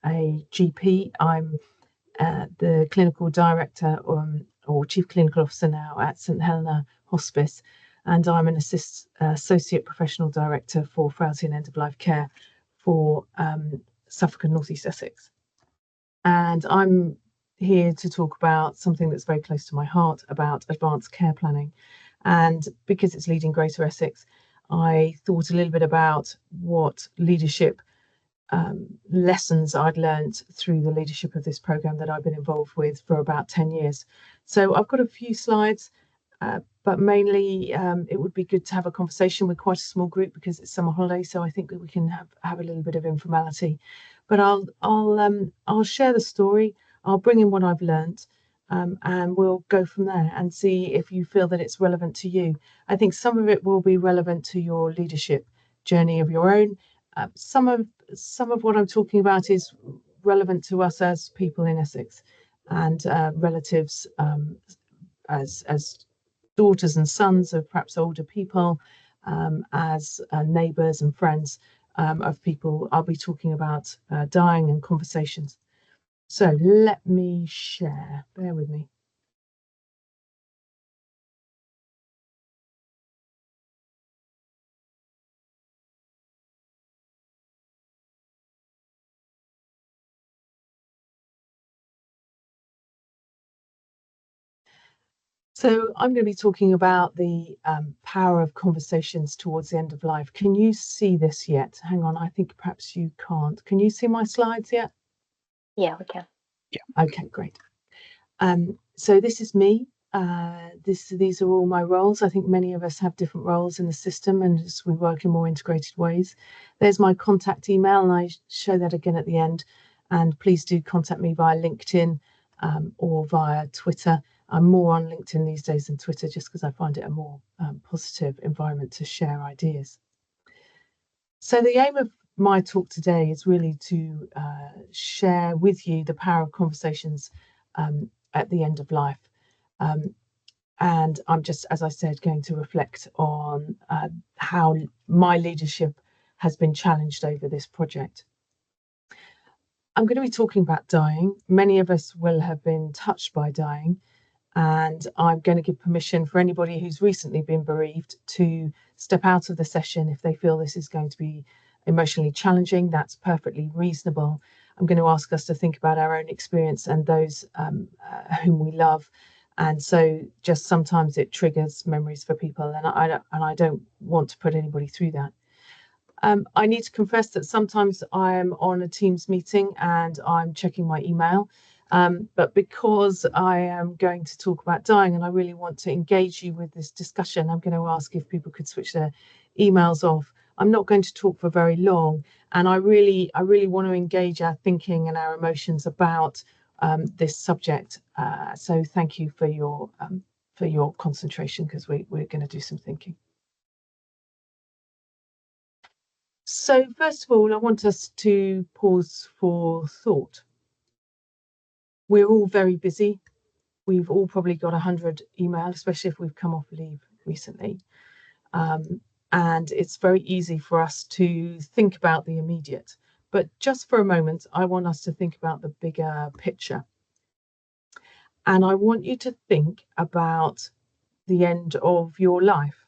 a GP. I'm the clinical director or chief clinical officer now at St Helena Hospice, and I'm an associate professional director for frailty and end-of-life care for Suffolk and North East Essex. And I'm here to talk about something that's very close to my heart, about advanced care planning. And because it's Leading Greater Essex, I thought a little bit about what leadership lessons I'd learned through the leadership of this programme that I've been involved with for about 10 years. So I've got a few slides, but mainly it would be good to have a conversation with quite a small group because it's summer holiday, so I think that we can have a little bit of informality. But I'll share the story, I'll bring in what I've learned, and we'll go from there and see if you feel that it's relevant to you. I think some of it will be relevant to your leadership journey of your own. Some of what I'm talking about is relevant to us as people in Essex and relatives, as daughters and sons of perhaps older people, as neighbours and friends of people. I'll be talking about dying and conversations. So let me share. Bear with me. So I'm going to be talking about the power of conversations towards the end of life. Can you see this yet? Hang on, I think perhaps you can't. Can you see my slides yet? Yeah, we can. Yeah. Okay, great. So this is me. These are all my roles. I think many of us have different roles in the system and we work in more integrated ways. There's my contact email, and I show that again at the end. And please do contact me via LinkedIn or via Twitter. I'm more on LinkedIn these days than Twitter just because I find it a more positive environment to share ideas. So the aim of my talk today is really to share with you the power of conversations at the end of life. And I'm just, as I said, going to reflect on how my leadership has been challenged over this project. I'm going to be talking about dying. Many of us will have been touched by dying. And I'm going to give permission for anybody who's recently been bereaved to step out of the session if they feel this is going to be emotionally challenging. That's perfectly reasonable. I'm going to ask us to think about our own experience and those whom we love. And so just sometimes it triggers memories for people, and I don't want to put anybody through that. I need to confess that sometimes I am on a Teams meeting and I'm checking my email. But because I am going to talk about dying and I really want to engage you with this discussion, I'm going to ask if people could switch their emails off. I'm not going to talk for very long, and I really want to engage our thinking and our emotions about this subject. So thank you for your concentration, because we're going to do some thinking. So first of all, I want us to pause for thought. We're all very busy. We've all probably got 100 emails, especially if we've come off leave recently. And it's very easy for us to think about the immediate. But just for a moment, I want us to think about the bigger picture. And I want you to think about the end of your life.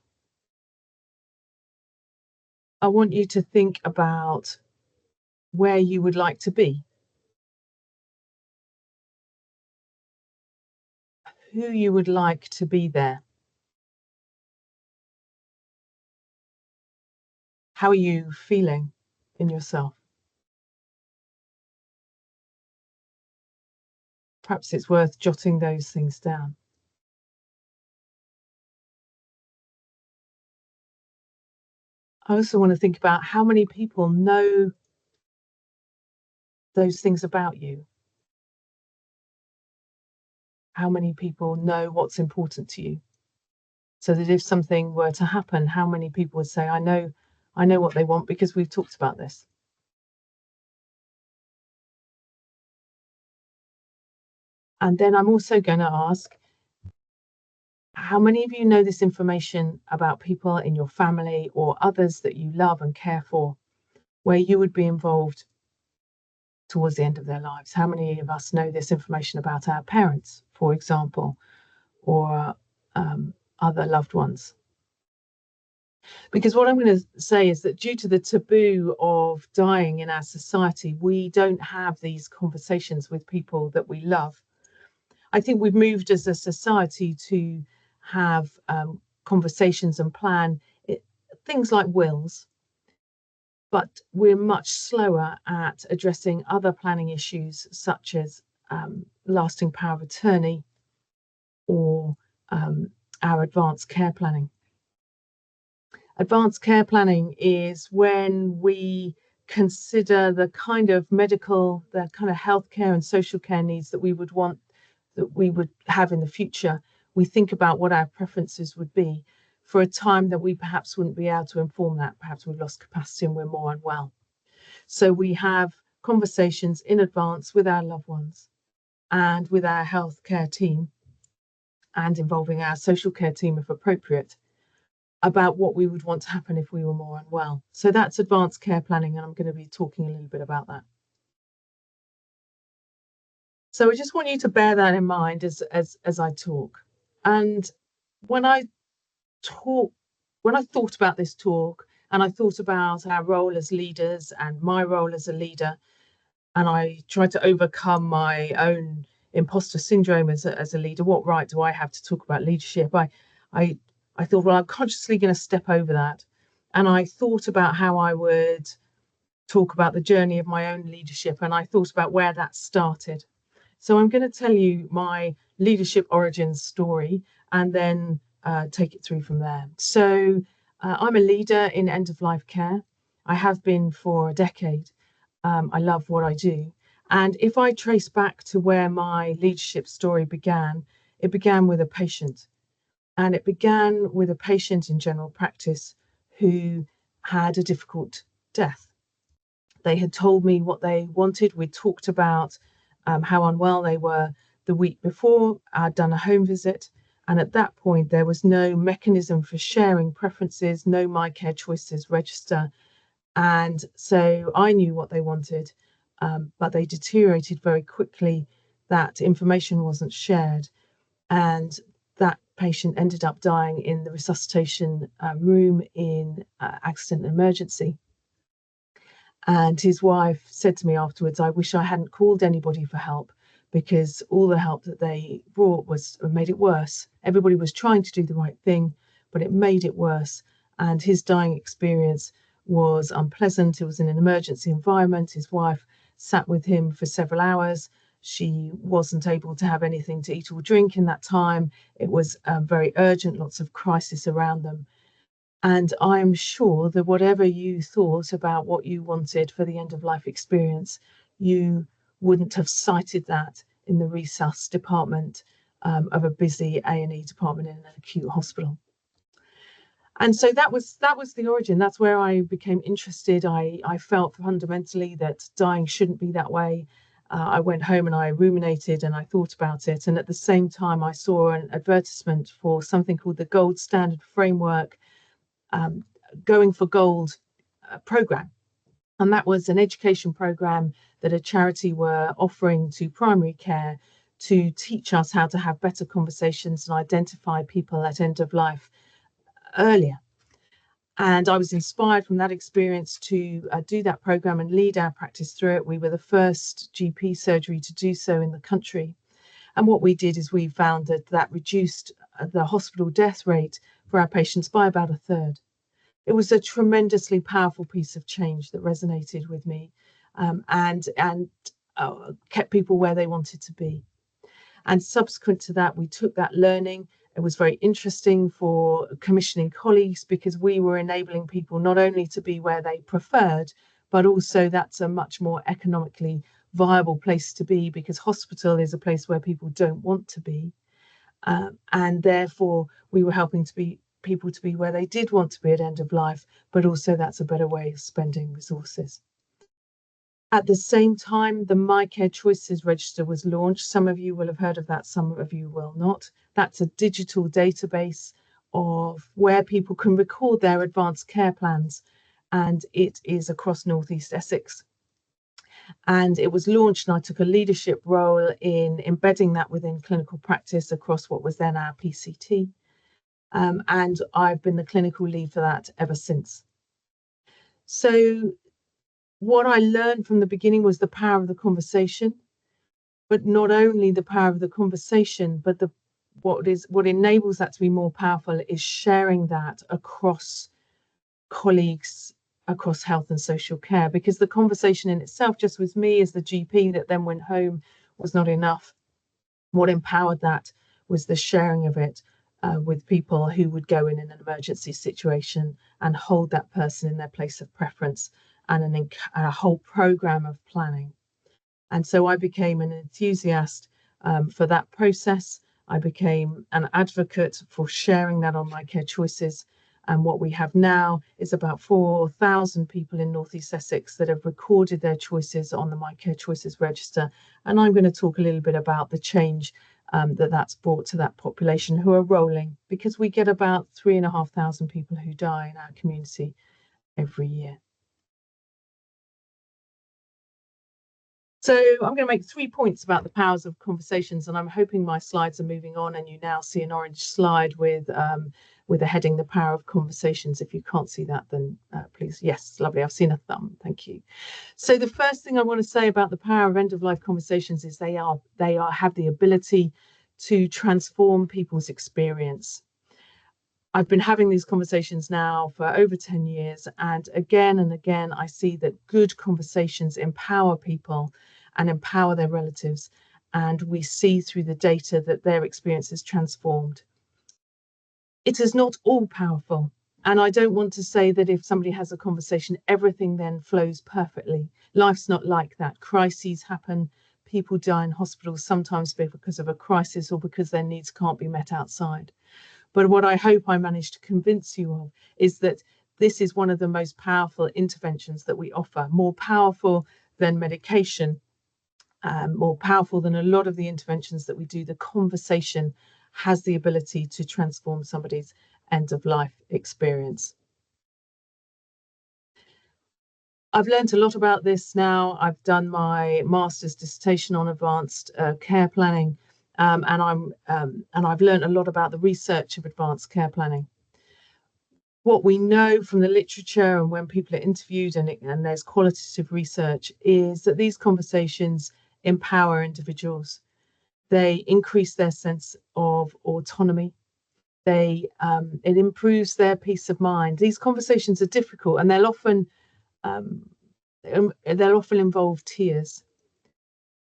I want you to think about where you would like to be, who you would like to be there. How are you feeling in yourself? Perhaps it's worth jotting those things down. I also want to think about how many people know those things about you. How many people know what's important to you? So that if something were to happen, how many people would say, I know what they want because we've talked about this. And then I'm also going to ask, how many of you know this information about people in your family or others that you love and care for, where you would be involved towards the end of their lives? How many of us know this information about our parents, for example, or other loved ones? Because what I'm going to say is that due to the taboo of dying in our society, we don't have these conversations with people that we love. I think we've moved as a society to have conversations and plan things like wills, but we're much slower at addressing other planning issues such as lasting power of attorney or our advanced care planning. Advanced care planning is when we consider the kind of medical, the kind of healthcare and social care needs that we would want, that we would have in the future. We think about what our preferences would be for a time that we perhaps wouldn't be able to inform that. Perhaps we've lost capacity and we're more unwell. So we have conversations in advance with our loved ones and with our healthcare team, and involving our social care team if appropriate, about what we would want to happen if we were more unwell. So that's advanced care planning, and I'm going to be talking a little bit about that. So I just want you to bear that in mind as I talk. And when I thought about this talk, and I thought about our role as leaders and my role as a leader, and I tried to overcome my own imposter syndrome as a leader. What right do I have to talk about leadership? I thought, well, I'm consciously going to step over that. And I thought about how I would talk about the journey of my own leadership, and I thought about where that started. So I'm going to tell you my leadership origins story and then take it through from there. So I'm a leader in end-of-life care. I have been for a decade. I love what I do. And if I trace back to where my leadership story began, it began with a patient. And it began with a patient in general practice who had a difficult death. They had told me what they wanted. We talked about how unwell they were the week before. I'd done a home visit. And at that point, there was no mechanism for sharing preferences, no My Care Choices register. And so I knew what they wanted, but they deteriorated very quickly. That information wasn't shared. And that patient ended up dying in the resuscitation room in accident and emergency. And his wife said to me afterwards, I wish I hadn't called anybody for help, because all the help that they brought made it worse. Everybody was trying to do the right thing, but it made it worse. And his dying experience was unpleasant. It was in an emergency environment. His wife sat with him for several hours. She wasn't able to have anything to eat or drink in that time. It was very urgent, lots of crisis around them. And I'm sure that whatever you thought about what you wanted for the end of life experience, you wouldn't have cited that in the resus department of a busy A&E department in an acute hospital. And so that was the origin. That's where I became interested. I felt fundamentally that dying shouldn't be that way. I went home and I ruminated and I thought about it. And at the same time, I saw an advertisement for something called the Gold Standard Framework Going for Gold program. And that was an education program that a charity were offering to primary care to teach us how to have better conversations and identify people at end of life earlier. And I was inspired from that experience to do that program and lead our practice through it. We were the first GP surgery to do so in the country. And what we did is we found that reduced the hospital death rate for our patients by about a third. It was a tremendously powerful piece of change that resonated with me and kept people where they wanted to be. And subsequent to that, we took that learning. It was very interesting for commissioning colleagues, because we were enabling people not only to be where they preferred, but also that's a much more economically viable place to be, because hospital is a place where people don't want to be. And therefore, we were helping people to be where they did want to be at end of life, but also that's a better way of spending resources. At the same time, the My Care Choices Register was launched. Some of you will have heard of that, some of you will not. That's a digital database of where people can record their advanced care plans, and it is across North East Essex. And it was launched, and I took a leadership role in embedding that within clinical practice across what was then our PCT. And I've been the clinical lead for that ever since. So what I learned from the beginning was the power of the conversation, but not only the power of the conversation, but what enables that to be more powerful is sharing that across colleagues, across health and social care, because the conversation in itself, just with me as the GP that then went home, was not enough. What empowered that was the sharing of it with people who would go in an emergency situation and hold that person in their place of preference, and a whole program of planning. And so I became an enthusiast for that process. I became an advocate for sharing that on My Care Choices. And what we have now is about 4,000 people in North East Essex that have recorded their choices on the My Care Choices register. And I'm going to talk a little bit about the change that's brought to that population who are rolling, because we get about 3,500 people who die in our community every year. So I'm going to make 3 points about the powers of conversations, and I'm hoping my slides are moving on and you now see an orange slide with a heading, The Power of Conversations. If you can't see that, then please, yes, lovely, I've seen a thumb, thank you. So the first thing I want to say about the power of end-of-life conversations is they have the ability to transform people's experience. I've been having these conversations now for over 10 years, and again, I see that good conversations empower people and empower their relatives, and we see through the data that their experience is transformed. It is not all powerful, and I don't want to say that if somebody has a conversation, everything then flows perfectly. Life's not like that. Crises happen. People die in hospitals, sometimes because of a crisis or because their needs can't be met outside. But what I hope I managed to convince you of is that this is one of the most powerful interventions that we offer, more powerful than medication, more powerful than a lot of the interventions that we do. The conversation has the ability to transform somebody's end-of-life experience. I've learned a lot about this now. I've done my master's dissertation on advanced care planning, and I've learned a lot about the research of advanced care planning. What we know from the literature and when people are interviewed and there's qualitative research is that these conversations empower individuals. They increase their sense of autonomy. It improves their peace of mind. These conversations are difficult, and they'll often involve tears.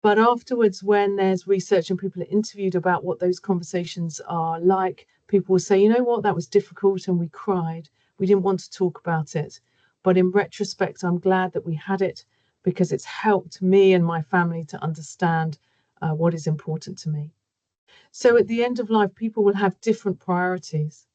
But afterwards, when there's research and people are interviewed about what those conversations are like, people will say, you know what, that was difficult and we cried. We didn't want to talk about it. But in retrospect, I'm glad that we had it, because it's helped me and my family to understand what is important to me. So at the end of life, people will have different priorities.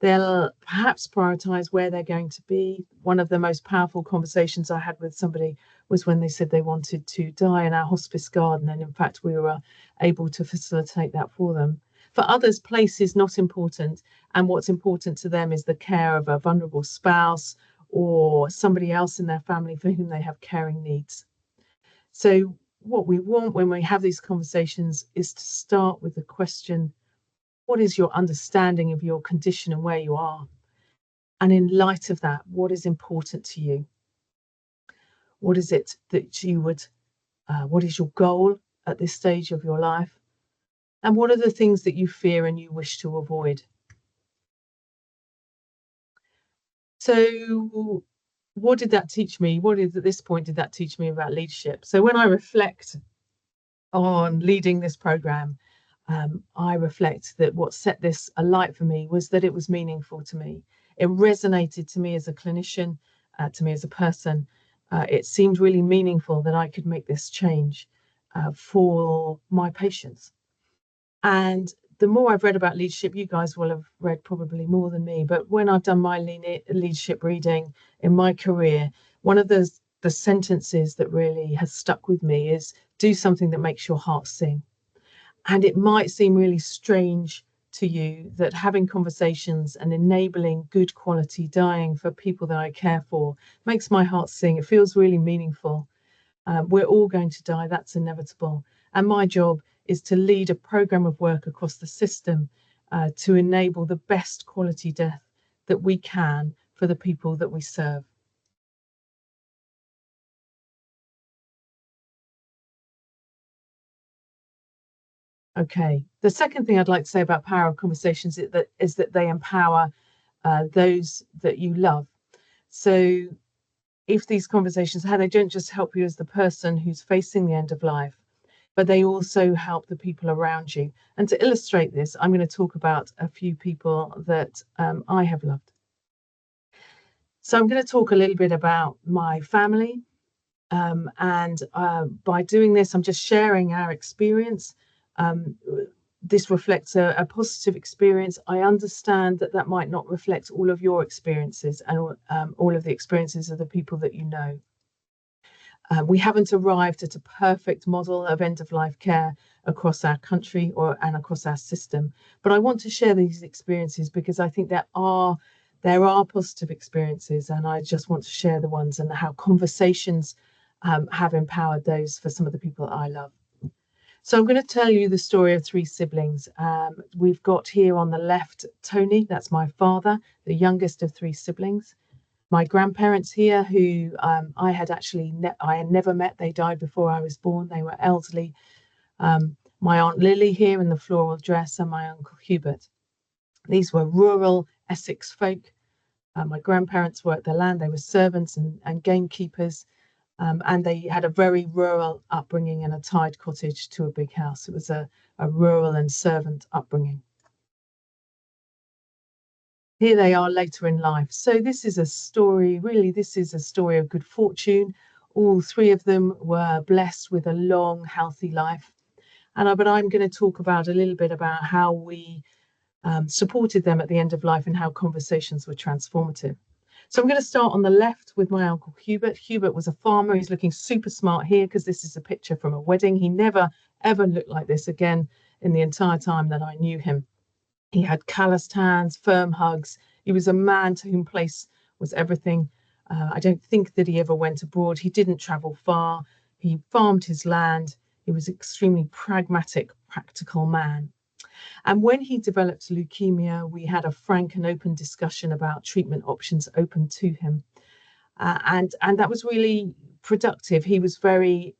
They'll perhaps prioritize where they're going to be. One of the most powerful conversations I had with somebody was when they said they wanted to die in our hospice garden, and in fact we were able to facilitate that for them. For others, place is not important, and what's important to them is the care of a vulnerable spouse or somebody else in their family for whom they have caring needs. So what we want when we have these conversations is to start with the question, what is your understanding of your condition and where you are? And in light of that, what is important to you? What is it that you would, what is your goal at this stage of your life? And what are the things that you fear and you wish to avoid? So what did that teach me? At this point did that teach me about leadership? So when I reflect on leading this program, I reflect that what set this alight for me was that it was meaningful to me. It resonated to me as a clinician, to me as a person. It seemed really meaningful that I could make this change for my patients. And the more I've read about leadership, you guys will have read probably more than me, but when I've done my leadership reading in my career, one of the sentences that really has stuck with me is, do something that makes your heart sing. And it might seem really strange to you that having conversations and enabling good quality dying for people that I care for makes my heart sing. It feels really meaningful. We're all going to die. That's inevitable. And my job is to lead a program of work across the system to enable the best quality death that we can for the people that we serve. Okay. The second thing I'd like to say about power of conversations is that they empower those that you love. So if these conversations they don't just help you as the person who's facing the end of life, but they also help the people around you. And to illustrate this, I'm going to talk about a few people that I have loved. So I'm going to talk a little bit about my family. And by doing this, I'm just sharing our experience. Um, this reflects a positive experience. I understand that that might not reflect all of your experiences and all of the experiences of the people that you know. We haven't arrived at a perfect model of end-of-life care across our country and across our system. But I want to share these experiences because I think there are positive experiences, and I just want to share the ones and how conversations have empowered those for some of the people that I love. So I'm going to tell you the story of three siblings. We've got here on the left Tony, that's my father, the youngest of three siblings. My grandparents here, who I had never met. They died before I was born. They were elderly. My Aunt Lily here in the floral dress, and my Uncle Hubert. These were rural Essex folk. My grandparents worked the land. They were servants and gamekeepers. And they had a very rural upbringing in a tied cottage to a big house. It was a rural and servant upbringing. Here they are later in life. So this is a story, really, this is a story of good fortune. All three of them were blessed with a long, healthy life. But I'm going to talk about a little bit about how we supported them at the end of life and how conversations were transformative. So I'm going to start on the left with my Uncle Hubert. Hubert was a farmer. He's looking super smart here because this is a picture from a wedding. He never, ever looked like this again in the entire time that I knew him. He had calloused hands, firm hugs. He was a man to whom place was everything. I don't think that he ever went abroad. He didn't travel far. He farmed his land. He was an extremely pragmatic, practical man. And when he developed leukemia, we had a frank and open discussion about treatment options open to him. And that was really productive. He was very,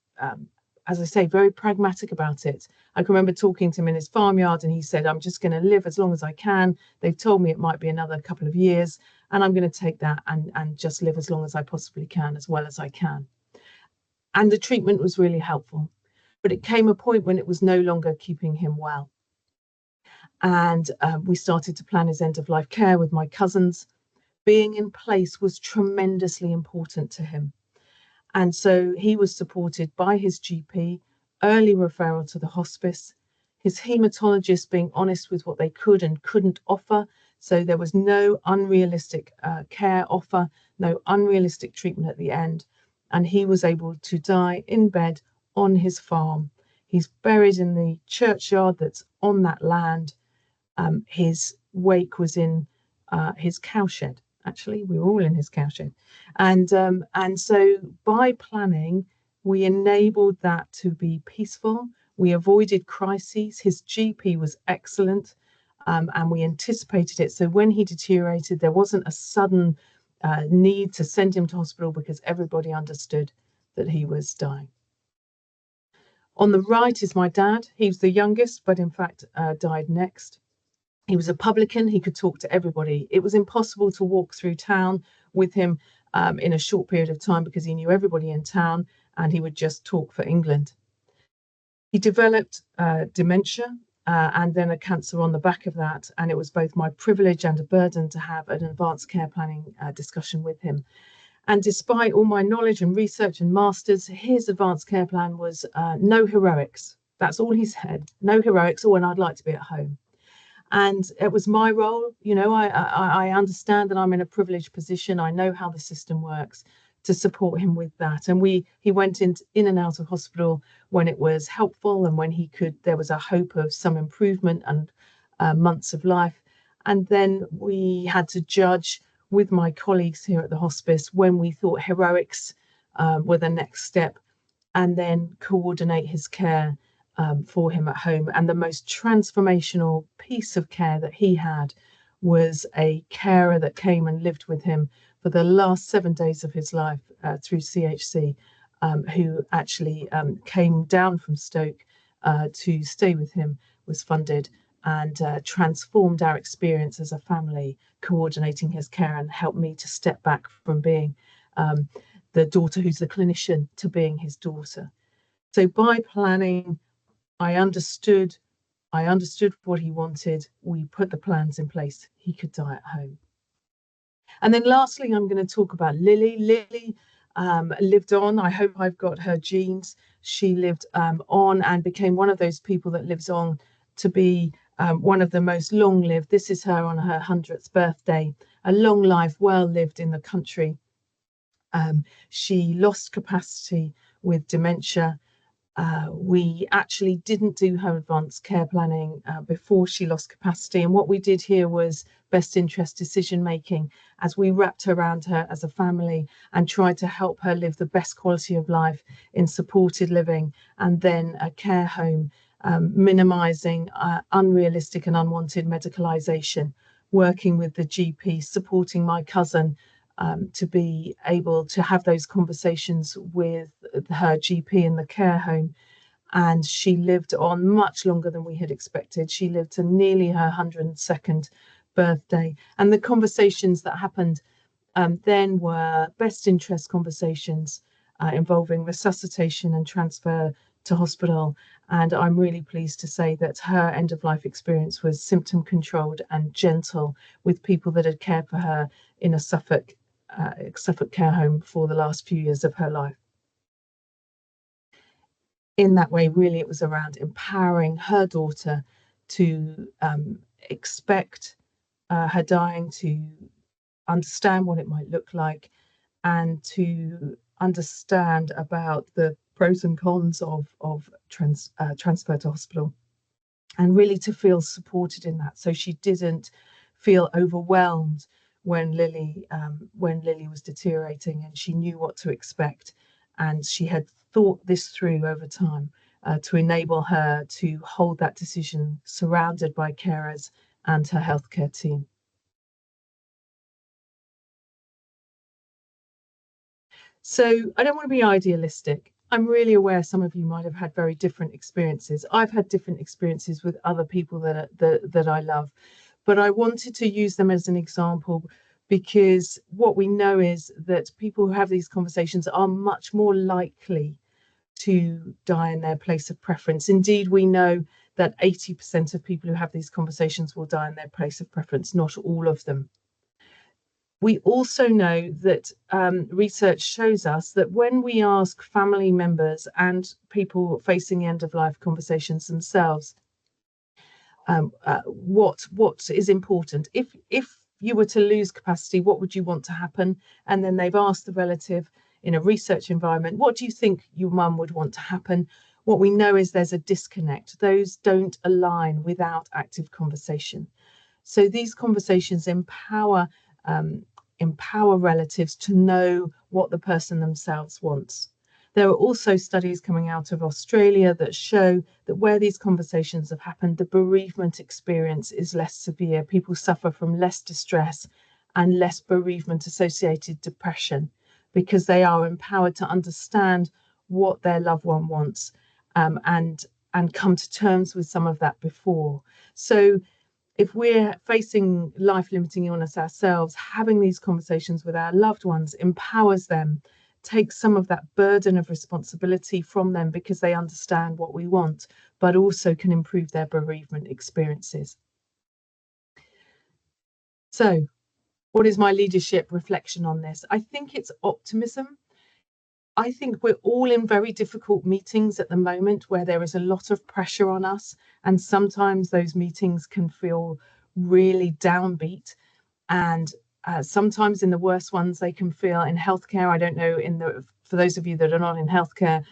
as I say, very pragmatic about it. I can remember talking to him in his farmyard, and he said, I'm just going to live as long as I can. They've told me it might be another couple of years, and I'm going to take that and just live as long as I possibly can, as well as I can. And the treatment was really helpful. But it came a point when it was no longer keeping him well. And we started to plan his end-of-life care with my cousins. Being in place was tremendously important to him. And so he was supported by his GP, early referral to the hospice, his haematologist being honest with what they could and couldn't offer. So there was no unrealistic care offer, no unrealistic treatment at the end. And he was able to die in bed on his farm. He's buried in the churchyard that's on that land. His wake was in his cowshed. Actually, we were all in his cowshed. And so by planning, we enabled that to be peaceful. We avoided crises. His GP was excellent, and we anticipated it. So when he deteriorated, there wasn't a sudden need to send him to hospital because everybody understood that he was dying. On the right is my dad. He was the youngest, but in fact died next. He was a publican. He could talk to everybody. It was impossible to walk through town with him in a short period of time because he knew everybody in town and he would just talk for England. He developed dementia and then a cancer on the back of that. And it was both my privilege and a burden to have an advanced care planning discussion with him. And despite all my knowledge and research and masters, his advanced care plan was no heroics. That's all he said. No heroics. Oh, and I'd like to be at home. And it was my role. I understand that I'm in a privileged position. I know how the system works to support him with that. And he went in and out of hospital when it was helpful and when there was a hope of some improvement and months of life. And then we had to judge with my colleagues here at the hospice when we thought heroics were the next step and then coordinate his care for him at home. And the most transformational piece of care that he had was a carer that came and lived with him for the last 7 days of his life through CHC, who actually came down from Stoke to stay with him, was funded, and transformed our experience as a family, coordinating his care, and helped me to step back from being the daughter who's the clinician to being his daughter. So by planning, I understood what he wanted. We put the plans in place. He could die at home. And then lastly, I'm going to talk about Lily. Lily lived on. I hope I've got her genes. She lived on and became one of those people that lives on to be one of the most long-lived. This is her on her 100th birthday. A long life, well lived in the country. She lost capacity with dementia. We actually didn't do her advanced care planning before she lost capacity. And what we did here was best interest decision making as we wrapped around her as a family and tried to help her live the best quality of life in supported living and then a care home, minimizing unrealistic and unwanted medicalization, working with the GP, supporting my cousin to be able to have those conversations with her GP in the care home. And she lived on much longer than we had expected. She lived to nearly her 102nd birthday. And the conversations that happened then were best interest conversations involving resuscitation and transfer to hospital. And I'm really pleased to say that her end of life experience was symptom controlled and gentle with people that had cared for her in a Suffolk care home for the last few years of her life. In that way, really, it was around empowering her daughter to expect her dying, to understand what it might look like, and to understand about the pros and cons of transfer to hospital, and really to feel supported in that. So she didn't feel overwhelmed when Lily was deteriorating, and she knew what to expect, and she had thought this through over time to enable her to hold that decision surrounded by carers and her healthcare team. So I don't want to be idealistic. I'm really aware some of you might have had very different experiences. I've had different experiences with other people that I love, but I wanted to use them as an example because what we know is that people who have these conversations are much more likely to die in their place of preference. Indeed, we know that 80% of people who have these conversations will die in their place of preference, not all of them. We also know that research shows us that when we ask family members and people facing the end of life conversations themselves, what is important, if you were to lose capacity, what would you want to happen? And then they've asked the relative in a research environment, what do you think your mum would want to happen? What we know is there's a disconnect. Those don't align without active conversation. So these conversations empower relatives to know what the person themselves wants. There are also studies coming out of Australia that show that where these conversations have happened, the bereavement experience is less severe. People suffer from less distress and less bereavement-associated depression because they are empowered to understand what their loved one wants and come to terms with some of that before. So if we're facing life-limiting illness ourselves, having these conversations with our loved ones empowers them, takes some of that burden of responsibility from them because they understand what we want, but also can improve their bereavement experiences. So, what is my leadership reflection on this? I think it's optimism. I think we're all in very difficult meetings at the moment where there is a lot of pressure on us, and sometimes those meetings can feel really downbeat, and sometimes in the worst ones they can feel in healthcare. I don't know for those of you that are not in healthcare,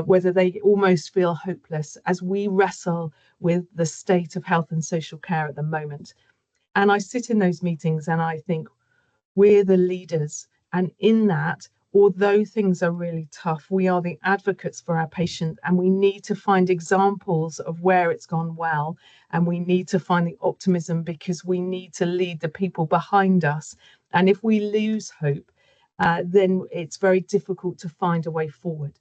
whether they almost feel hopeless as we wrestle with the state of health and social care at the moment. And I sit in those meetings and I think we're the leaders, and in that although things are really tough, we are the advocates for our patients, and we need to find examples of where it's gone well, and we need to find the optimism, because we need to lead the people behind us. And if we lose hope, then it's very difficult to find a way forward.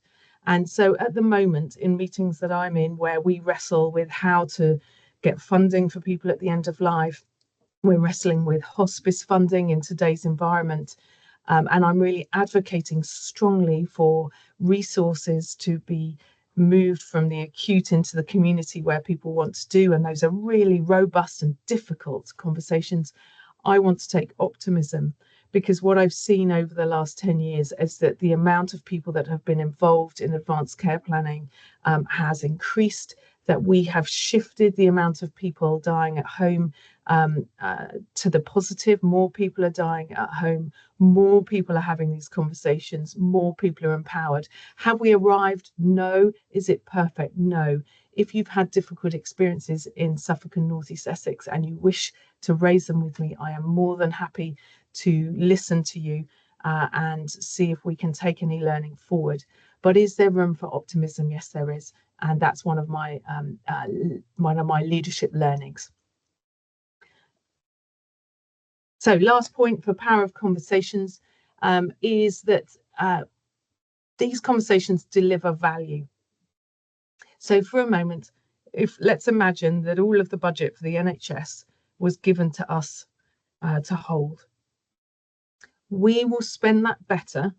And so at the moment, in meetings that I'm in, where we wrestle with how to get funding for people at the end of life, we're wrestling with hospice funding in today's environment. And I'm really advocating strongly for resources to be moved from the acute into the community where people want to do. And those are really robust and difficult conversations. I want to take optimism, because what I've seen over the last 10 years is that the amount of people that have been involved in advanced care planning has increased, that we have shifted the amount of people dying at home to the positive. More people are dying at home, more people are having these conversations, more people are empowered. Have we arrived? No. Is it perfect? No. If you've had difficult experiences in Suffolk and North East Essex and you wish to raise them with me, I am more than happy to listen to you and see if we can take any learning forward. But is there room for optimism? Yes, there is, and that's one of my leadership learnings. So, last point for power of conversations is that these conversations deliver value. So, for a moment, let's imagine that all of the budget for the NHS was given to us to hold. We will spend that better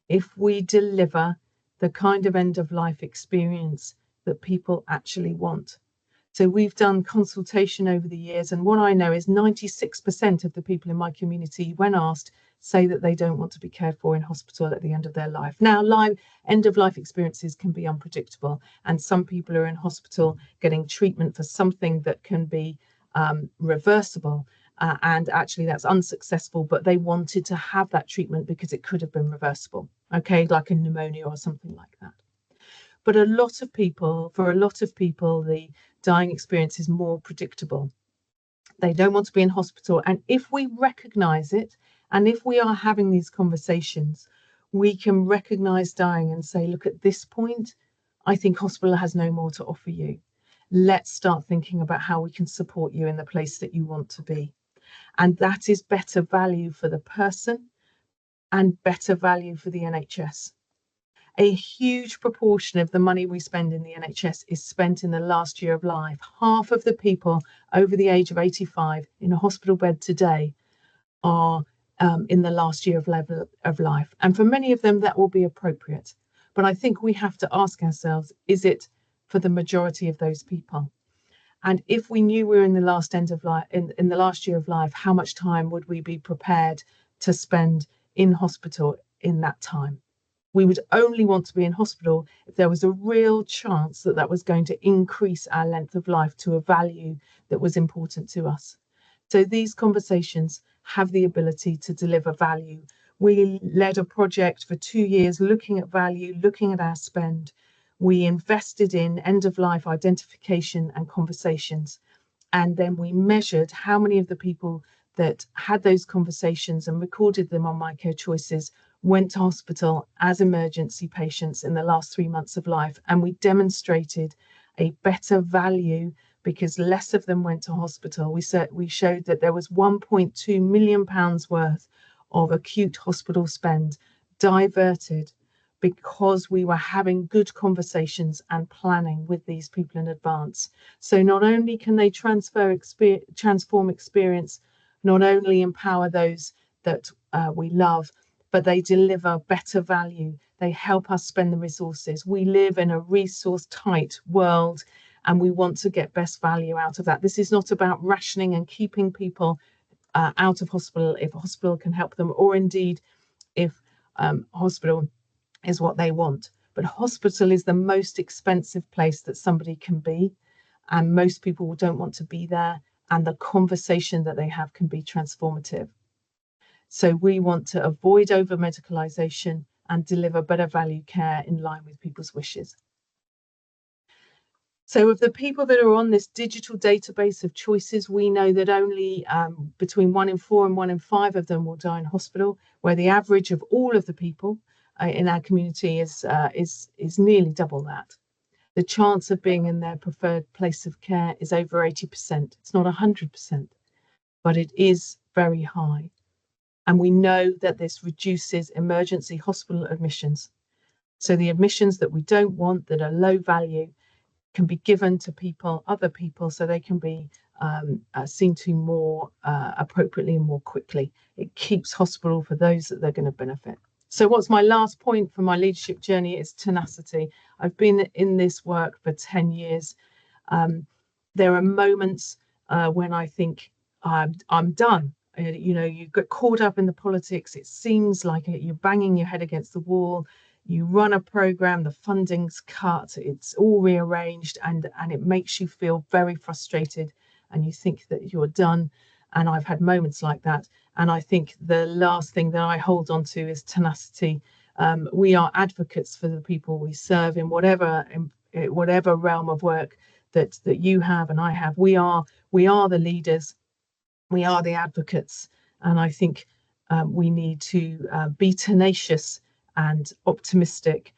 if we deliver the kind of end-of-life experience that people actually want. So we've done consultation over the years, and what I know is 96% of the people in my community, when asked, say that they don't want to be cared for in hospital at the end of their life. Now, end-of-life experiences can be unpredictable, and some people are in hospital getting treatment for something that can be reversible. And actually that's unsuccessful, but they wanted to have that treatment because it could have been reversible, okay, like a pneumonia or something like that. But for a lot of people, the dying experience is more predictable. They don't want to be in hospital. And if we recognize it, and if we are having these conversations, we can recognize dying and say, look, at this point, I think hospital has no more to offer you. Let's start thinking about how we can support you in the place that you want to be. And that is better value for the person and better value for the NHS. A huge proportion of the money we spend in the NHS is spent in the last year of life. Half of the people over the age of 85 in a hospital bed today are in the last year of life. And for many of them, that will be appropriate. But I think we have to ask ourselves, is it for the majority of those people? And if we knew we were in the last end of life, in the last year of life, how much time would we be prepared to spend in hospital in that time? We would only want to be in hospital if there was a real chance that that was going to increase our length of life to a value that was important to us. So these conversations have the ability to deliver value. We led a project for 2 years looking at value, looking at our spend. We invested in end-of-life identification and conversations. And then we measured how many of the people that had those conversations and recorded them on My Care Choices went to hospital as emergency patients in the last 3 months of life. And we demonstrated a better value because less of them went to hospital. We showed that there was £1.2 million worth of acute hospital spend diverted because we were having good conversations and planning with these people in advance. So not only can they transform experience, not only empower those that we love, but they deliver better value. They help us spend the resources. We live in a resource-tight world, and we want to get best value out of that. This is not about rationing and keeping people out of hospital if hospital can help them, or indeed if hospital is what they want. But hospital is the most expensive place that somebody can be, and most people don't want to be there, and the conversation that they have can be transformative. So we want to avoid over medicalisation and deliver better value care in line with people's wishes. So of the people that are on this digital database of choices, we know that only between 1 in 4 and 1 in 5 of them will die in hospital, where the average of all of the people in our community is nearly double that. The chance of being in their preferred place of care is over 80%. It's not 100%, but it is very high. And we know that this reduces emergency hospital admissions. So the admissions that we don't want, that are low value, can be given to people, other people, so they can be seen to more appropriately and more quickly. It keeps hospital for those that they're going to benefit. So what's my last point for my leadership journey is tenacity. I've been in this work for 10 years. There are moments when I think I'm done. You get caught up in the politics. It seems like you're banging your head against the wall. You run a program, the funding's cut, it's all rearranged, and it makes you feel very frustrated, and you think that you're done. And I've had moments like that. And I think the last thing that I hold on to is tenacity. We are advocates for the people we serve in whatever realm of work that you have and I have. We are the leaders. We are the advocates. And I think we need to be tenacious and optimistic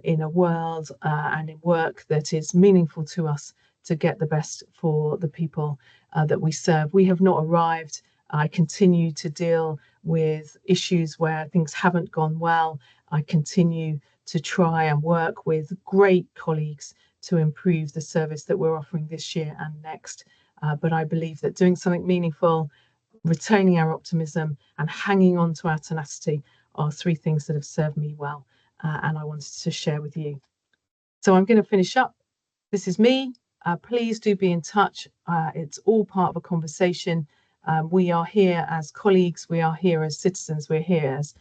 in a world and in work that is meaningful to us, to get the best for the people that we serve. We have not arrived. I continue to deal with issues where things haven't gone well. I continue to try and work with great colleagues to improve the service that we're offering this year and next. But I believe that doing something meaningful, retaining our optimism, and hanging on to our tenacity are three things that have served me well, and I wanted to share with you. So I'm going to finish up. This is me. Please do be in touch. It's all part of a conversation. We are here as colleagues. We are here as citizens. We're here as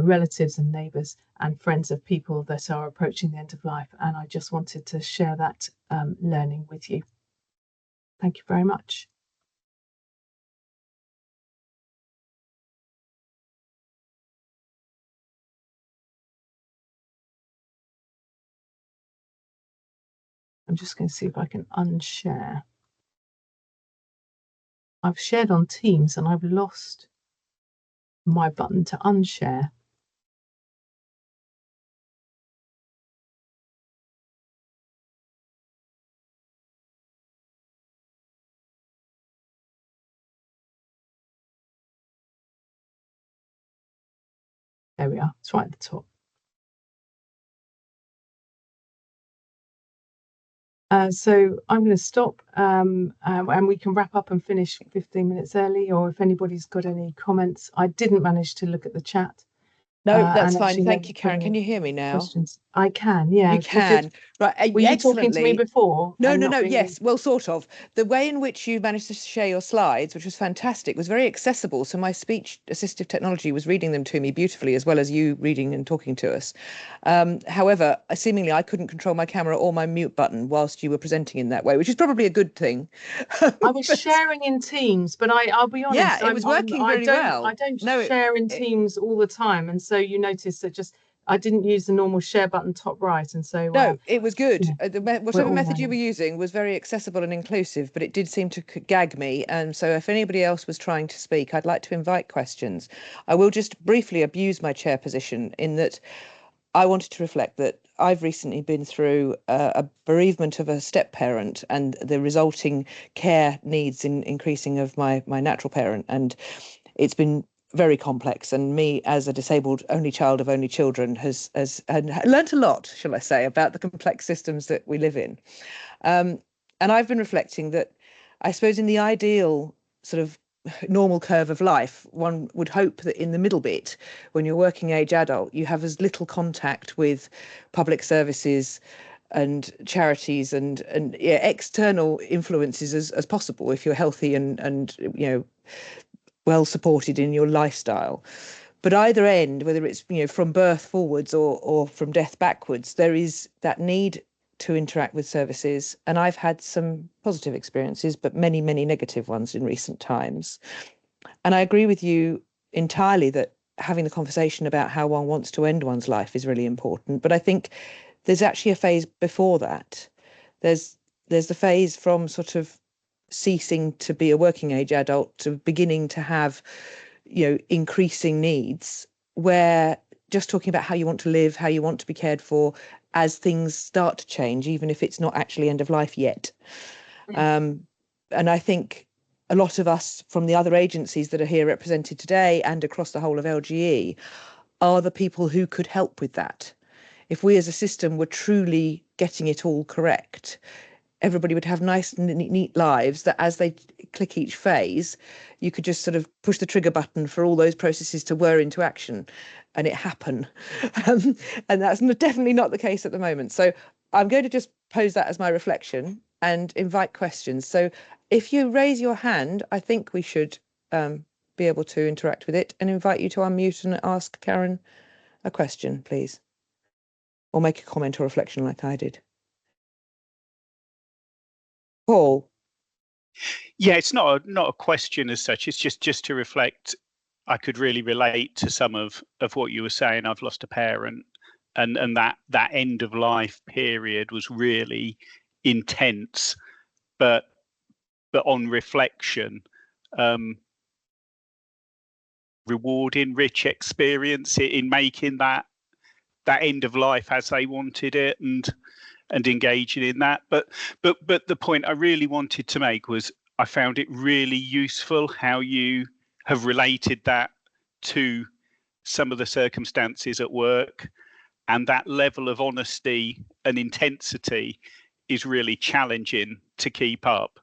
relatives and neighbours and friends of people that are approaching the end of life. And I just wanted to share that learning with you. Thank you very much. I'm just going to see if I can unshare. I've shared on Teams and I've lost my button to unshare. There we are. It's right at the top. So I'm going to stop and we can wrap up and finish 15 minutes early, or if anybody's got any comments. I didn't manage to look at the chat. No, that's fine. Thank you, Karen. Can you hear me now? Questions? I can, yeah. You can. Right. Were you talking to me before? No. Yes. Well, sort of. The way in which you managed to share your slides, which was fantastic, was very accessible. So my speech assistive technology was reading them to me beautifully, as well as you reading and talking to us. However, seemingly I couldn't control my camera or my mute button whilst you were presenting in that way, which is probably a good thing. I was sharing in Teams, but I'll be honest. Yeah, it was working very well. I don't share in Teams all the time, and so you notice that I didn't use the normal share button top right, and so no, it was good. Yeah, whatever method you were using was very accessible and inclusive, but it did seem to gag me. And so if anybody else was trying to speak, I'd like to invite questions. I will just briefly abuse my chair position in that I wanted to reflect that I've recently been through a bereavement of a step parent and the resulting care needs in increasing of my natural parent, and it's been very complex, and me as a disabled only child of only children has learnt a lot, shall I say, about the complex systems that we live in. And I've been reflecting that I suppose in the ideal sort of normal curve of life, one would hope that in the middle bit, when you're working age adult, you have as little contact with public services and charities and external influences as possible if you're healthy and well supported in your lifestyle. But either end, whether it's from birth forwards or from death backwards, there is that need to interact with services. And I've had some positive experiences, but many, many negative ones in recent times. And I agree with you entirely that having the conversation about how one wants to end one's life is really important. But I think there's actually a phase before that. There's the phase from sort of ceasing to be a working age adult to beginning to have increasing needs, where just talking about how you want to live, how you want to be cared for as things start to change, even if it's not actually end of life yet. And I think a lot of us from the other agencies that are here represented today and across the whole of LGE are the people who could help with that. If we as a system were truly getting it all correct, everybody would have nice, neat lives that as they click each phase, you could just sort of push the trigger button for all those processes to whir into action and it happen. And that's definitely not the case at the moment. So I'm going to just pose that as my reflection and invite questions. So if you raise your hand, I think we should be able to interact with it, and invite you to unmute and ask Karen a question, please. Or make a comment or reflection like I did. Paul. Yeah, it's not a question as such. It's just to reflect. I could really relate to some of what you were saying. I've lost a parent, and that end of life period was really intense. But on reflection, rewarding, rich experience in making that end of life as they wanted it, and engaging in that. But the point I really wanted to make was I found it really useful how you have related that to some of the circumstances at work, and that level of honesty and intensity is really challenging to keep up.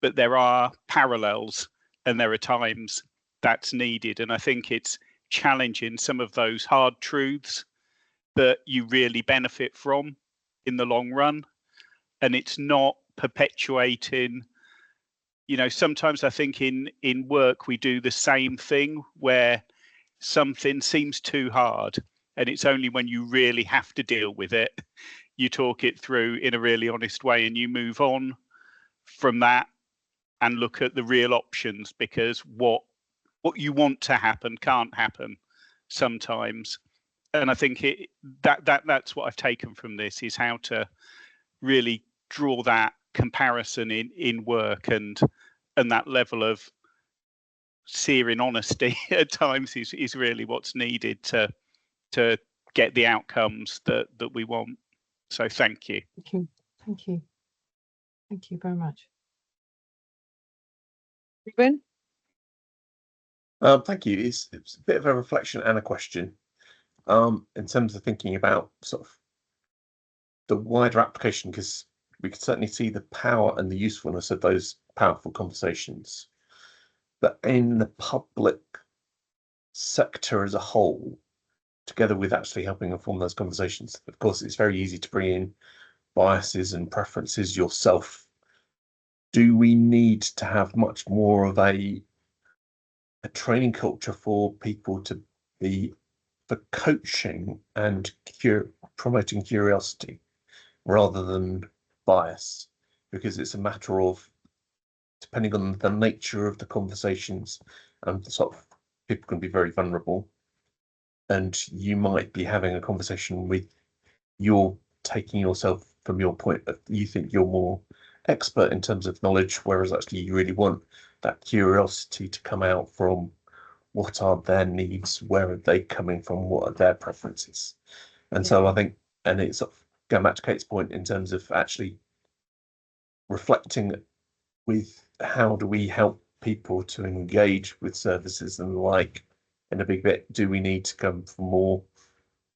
But there are parallels, and there are times that's needed. And I think it's challenging some of those hard truths that you really benefit from in the long run. And it's not perpetuating, sometimes I think in work we do the same thing where something seems too hard, and it's only when you really have to deal with it, you talk it through in a really honest way, and you move on from that and look at the real options, because what you want to happen can't happen sometimes. And I think that's what I've taken from this, is how to really draw that comparison in work, and that level of searing honesty at times is really what's needed to get the outcomes that we want. So thank you. Thank you very much. Ruben? Thank you. It's a bit of a reflection and a question, in terms of thinking about sort of the wider application, because we can certainly see the power and the usefulness of those powerful conversations. But in the public sector as a whole, together with actually helping inform those conversations, of course, it's very easy to bring in biases and preferences yourself. Do we need to have much more of a training culture for people to be for coaching and promoting curiosity rather than bias? Because it's a matter of, depending on the nature of the conversations, and sort of people can be very vulnerable, and you might be having a conversation with, you're taking yourself from your point of, you think you're more expert in terms of knowledge, whereas actually you really want that curiosity to come out from what are their needs, where are they coming from, what are their preferences. And so I think, and it's sort of going back to Kate's point in terms of actually reflecting with how do we help people to engage with services and like, in a big bit, do we need to come for more?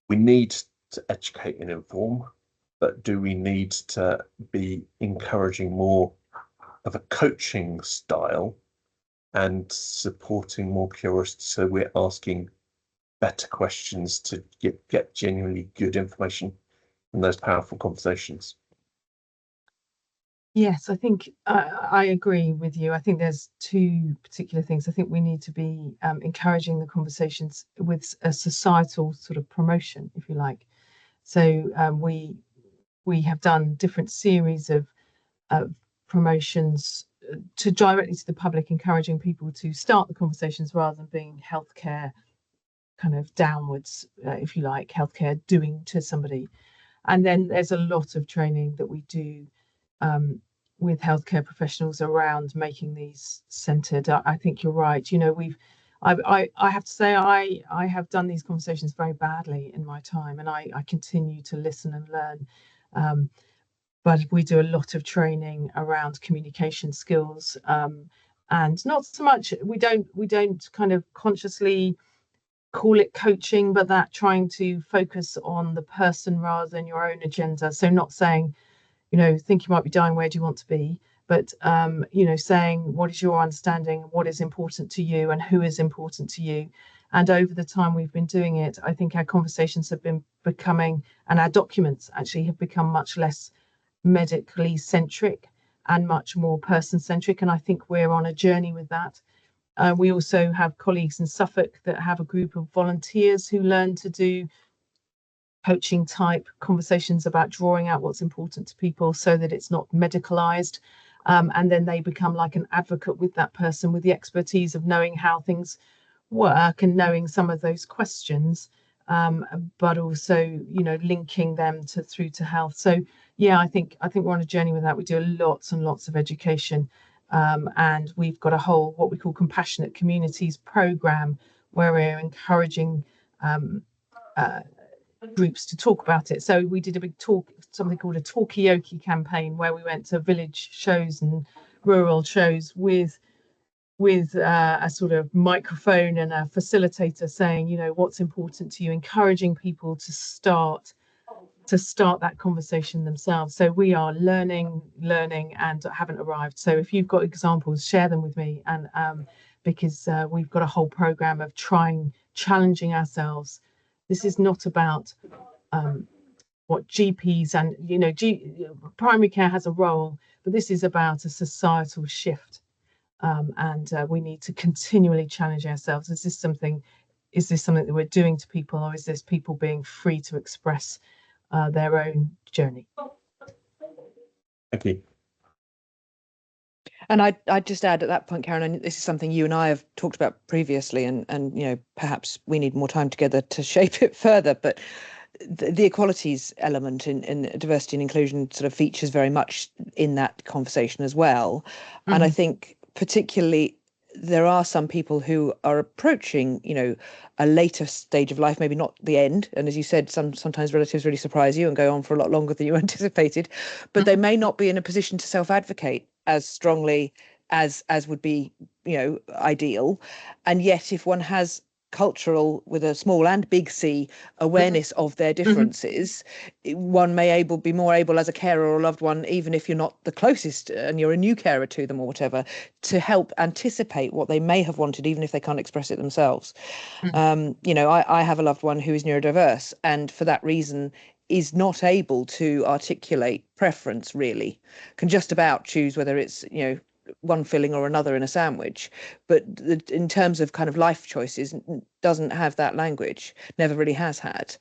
We need to educate and inform, but do we need to be encouraging more of a coaching style and supporting more curiosity, so we're asking better questions to get genuinely good information from those powerful conversations? Yes, I think I agree with you. I think there's two particular things. I think we need to be encouraging the conversations with a societal sort of promotion, if you like. So we have done different series of promotions to directly to the public, encouraging people to start the conversations rather than being healthcare kind of downwards, if you like, healthcare doing to somebody. And then there's a lot of training that we do with healthcare professionals around making these centered. I think you're right. I have to say I have done these conversations very badly in my time, and I continue to listen and learn. But we do a lot of training around communication skills, and not so much, we don't kind of consciously call it coaching, but that trying to focus on the person rather than your own agenda. So not saying, think you might be dying, where do you want to be? But, saying what is your understanding, what is important to you and who is important to you. And over the time we've been doing it, I think our conversations have been becoming, and our documents actually have become much less medically centric and much more person centric. And I think we're on a journey with that. We also have colleagues in Suffolk that have a group of volunteers who learn to do coaching type conversations about drawing out what's important to people so that it's not medicalized. And then they become like an advocate with that person with the expertise of knowing how things work and knowing some of those questions, but also, linking them through to health. So yeah, I think we're on a journey with that. We do lots and lots of education. And we've got a whole what we call compassionate communities program where we're encouraging groups to talk about it. So we did a big talk, something called a talkioki campaign, where we went to village shows and rural shows with a sort of microphone and a facilitator saying, what's important to you, encouraging people to start that conversation themselves. So we are learning and haven't arrived. So if you've got examples, share them with me, and because we've got a whole program of challenging ourselves. This is not about what GPs and primary care has a role, but this is about a societal shift, and we need to continually challenge ourselves. Is this something that we're doing to people, or is this people being free to express their own journey? Thank you. And I'd just add at that point, Karen, and this is something you and I have talked about previously, and perhaps we need more time together to shape it further, but the equalities element in diversity and inclusion sort of features very much in that conversation as well. Mm-hmm. And I think particularly there are some people who are approaching, a later stage of life, maybe not the end. And as you said, sometimes relatives really surprise you and go on for a lot longer than you anticipated, but they may not be in a position to self-advocate as strongly as would be, ideal. And yet if one has cultural, with a small and big C, awareness of their differences, one may be more able as a carer or a loved one, even if you're not the closest and you're a new carer to them or whatever, to help anticipate what they may have wanted, even if they can't express it themselves. I have a loved one who is neurodiverse, and for that reason is not able to articulate preference, really, can just about choose whether it's, one filling or another in a sandwich, but in terms of kind of life choices doesn't have that language, never really has had.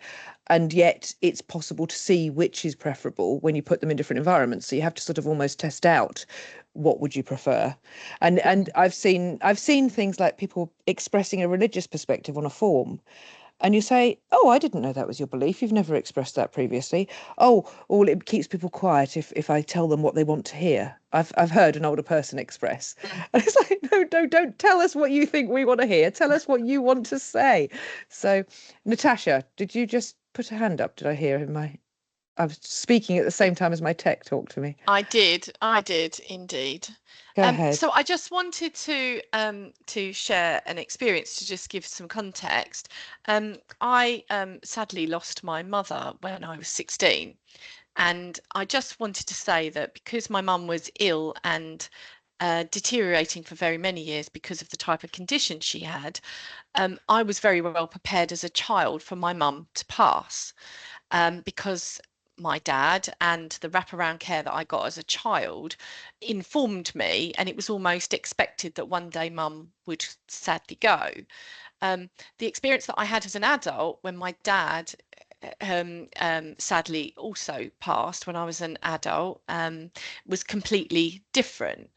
And yet it's possible to see which is preferable when you put them in different environments. So you have to sort of almost test out what would you prefer. And I've seen things like people expressing a religious perspective on a form. And you say, oh, I didn't know that was your belief. You've never expressed that previously. Oh, well, it keeps people quiet if I tell them what they want to hear. I've heard an older person express. And it's like, no, don't tell us what you think we want to hear. Tell us what you want to say. So, Natasha, did you just put a hand up? Did I hear I was speaking at the same time as my tech talked to me. I did indeed. Go ahead. So I just wanted to share an experience to just give some context. I sadly lost my mother when I was 16, and I just wanted to say that because my mum was ill and deteriorating for very many years because of the type of condition she had, I was very well prepared as a child for my mum to pass, because my dad and the wraparound care that I got as a child informed me, and it was almost expected that one day mum would sadly go. The experience that I had as an adult when my dad sadly also passed when I was an adult was completely different.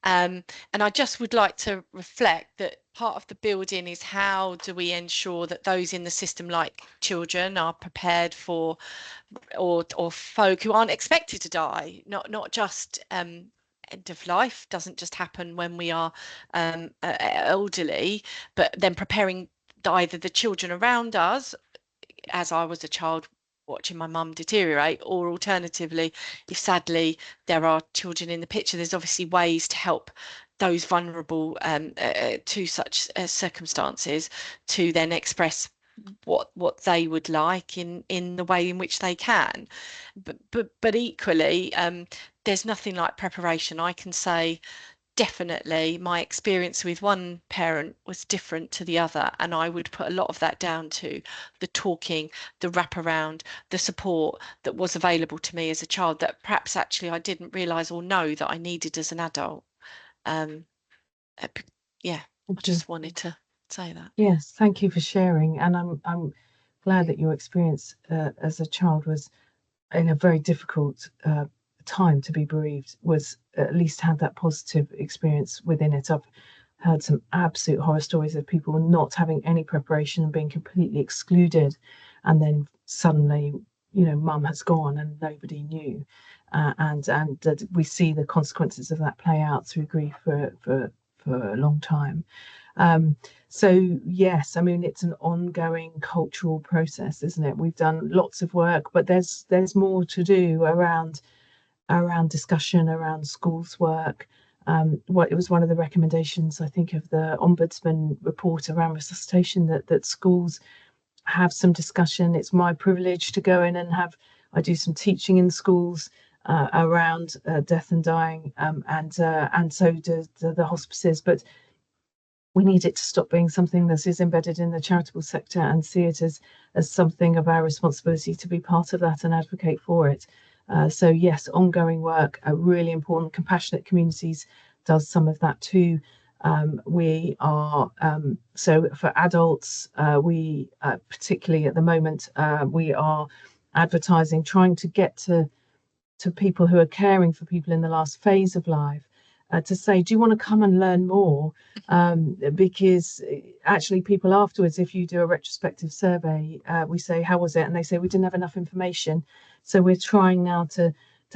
And I just would like to reflect that part of the building is how do we ensure that those in the system, like children, are prepared for, or folk who aren't expected to die, not just end of life doesn't just happen when we are elderly, but then preparing either the children around us, as I was a child watching my mum deteriorate, or alternatively, if sadly there are children in the picture, there's obviously ways to help those vulnerable to such circumstances to then express what they would like in the way in which they can. But equally, there's nothing like preparation. I can say definitely my experience with one parent was different to the other, and I would put a lot of that down to the talking, the wraparound, the support that was available to me as a child that perhaps actually I didn't realise or know that I needed as an adult. Yeah, I just wanted to say that. Yes, thank you for sharing, and I'm glad that your experience as a child was in a very difficult time to be bereaved, was at least had that positive experience within it. I've heard some absolute horror stories of people not having any preparation and being completely excluded, and then suddenly, mum has gone and nobody knew, and we see the consequences of that play out through grief for a long time. So yes, I mean, it's an ongoing cultural process, isn't it? We've done lots of work, but there's more to do around discussion, around schools work. It was one of the recommendations, I think, of the Ombudsman report around resuscitation, that schools have some discussion. It's my privilege to go in and I do some teaching in schools around death and dying, and so do the hospices, but we need it to stop being something that is embedded in the charitable sector and see it as something of our responsibility to be part of that and advocate for it. So yes, ongoing work, really important. Compassionate Communities does some of that too. We are, so for adults, we particularly at the moment, we are advertising, trying to get to people who are caring for people in the last phase of life, to say, do you want to come and learn more? Because actually people afterwards, if you do a retrospective survey, we say, how was it? And they say, we didn't have enough information. So we're trying now to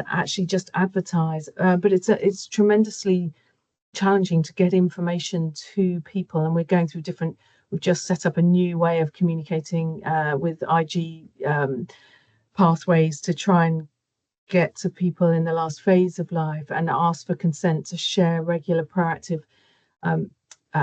actually just advertise, but it's tremendously challenging to get information to people, and we're going through we've just set up a new way of communicating with IG pathways to try and get to people in the last phase of life and ask for consent to share regular proactive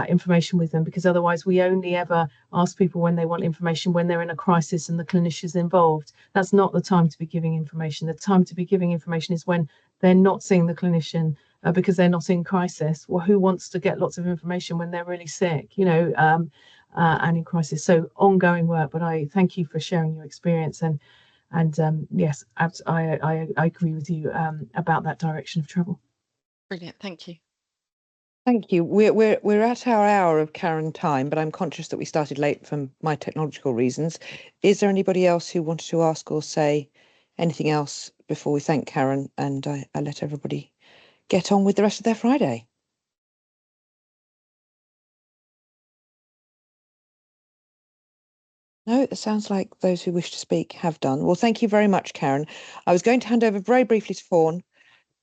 information with them, because otherwise we only ever ask people when they want information when they're in a crisis and the clinician is involved. That's not the time to be giving information. The time to be giving information is when they're not seeing the clinician because they're not in crisis. Well, who wants to get lots of information when they're really sick, and in crisis? So ongoing work, but I thank you for sharing your experience, and yes, I agree with you about that direction of travel. Brilliant, thank you. Thank you. We're at our hour of Karen time, but I'm conscious that we started late for my technological reasons. Is there anybody else who wanted to ask or say anything else before we thank Karen and I let everybody get on with the rest of their Friday? No, it sounds like those who wish to speak have done. Well, thank you very much, Karen. I was going to hand over very briefly to Fawn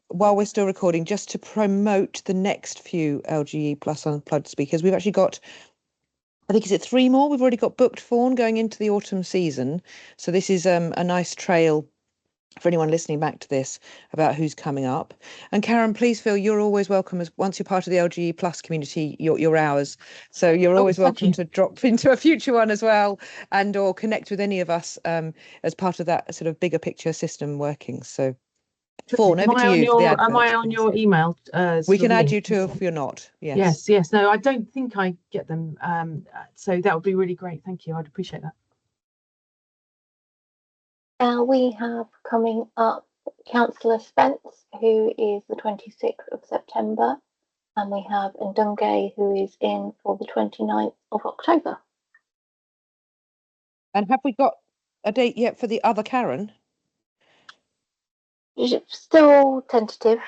while we're still recording, just to promote the next few LGE Plus Unplugged speakers. We've actually got, I think, is it 3 more? We've already got booked, Fawn, going into the autumn season. So this is a nice trail for anyone listening back to this about who's coming up. And Karen, please feel you're always welcome, as once you're part of the LGE Plus community, you're ours. So you're always welcome to drop into a future one as well, and or connect with any of us as part of that sort of bigger picture system working. So Fawn, over to you for the advert. Am I on your email? We can add you to if you're not. Yes. Yes. No, I don't think I get them. So that would be really great. Thank you. I'd appreciate that. We have coming up Councillor Spence, who is the 26th of September, and we have Ndunge, who is in for the 29th of October. And have we got a date yet for the other Karen? Still tentative.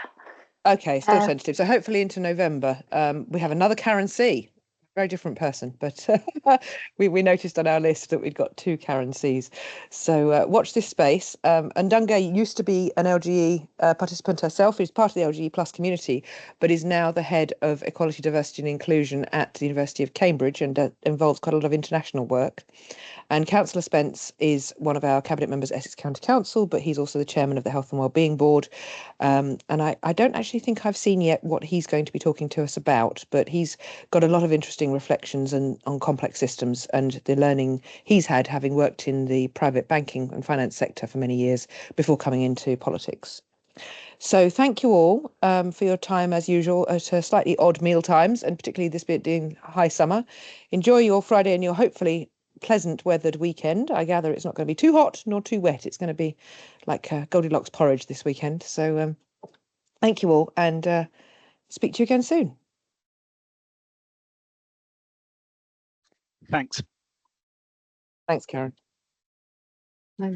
Okay, still tentative. So hopefully into November. We have another Karen C. very different person, but we noticed on our list that we'd got 2 Karen C's. So watch this space. And Ndunge used to be an LGE participant herself, is part of the LGE Plus community, but is now the head of Equality, Diversity and Inclusion at the University of Cambridge and involves quite a lot of international work. And Councillor Spence is one of our cabinet members at Essex County Council, but he's also the chairman of the Health and Wellbeing Board. And I don't actually think I've seen yet what he's going to be talking to us about, but he's got a lot of interesting reflections on complex systems and the learning he's had, having worked in the private banking and finance sector for many years before coming into politics. So thank you all for your time as usual at slightly odd meal times, and particularly this bit being high summer. Enjoy your Friday and your hopefully pleasant weathered weekend. I gather it's not going to be too hot nor too wet. It's going to be like Goldilocks porridge this weekend. So thank you all, and speak to you again soon. Thanks. Thanks, Karen. No.